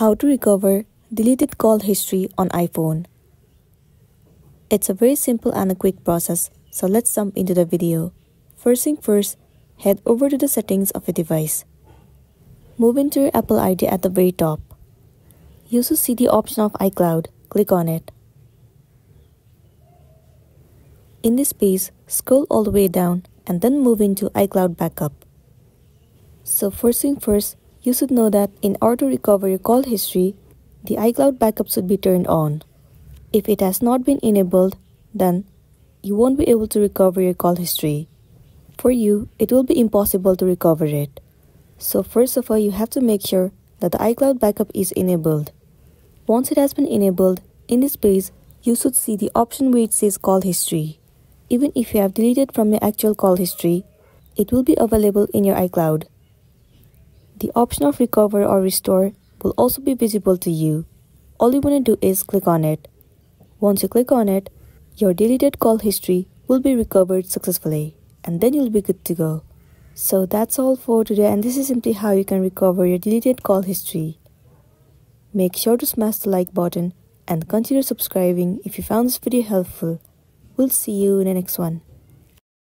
How to recover deleted call history on iPhone. It's a very simple and a quick process, so let's jump into the video. First thing first, head over to the settings of your device. Move into your Apple ID at the very top. You should see the option of iCloud. Click on it. In this page, scroll all the way down and then move into iCloud Backup. So first thing first, you should know that in order to recover your call history, the iCloud backup should be turned on. If it has not been enabled, then you won't be able to recover your call history. For you, it will be impossible to recover it. So first of all, you have to make sure that the iCloud backup is enabled. Once it has been enabled, in this page, you should see the option where it says call history. Even if you have deleted from your actual call history, it will be available in your iCloud. The option of recover or restore will also be visible to you. All you want to do is click on it. Once you click on it, your deleted call history will be recovered successfully, and then you'll be good to go. So that's all for today, and this is simply how you can recover your deleted call history. Make sure to smash the like button and consider subscribing if you found this video helpful. We'll see you in the next one.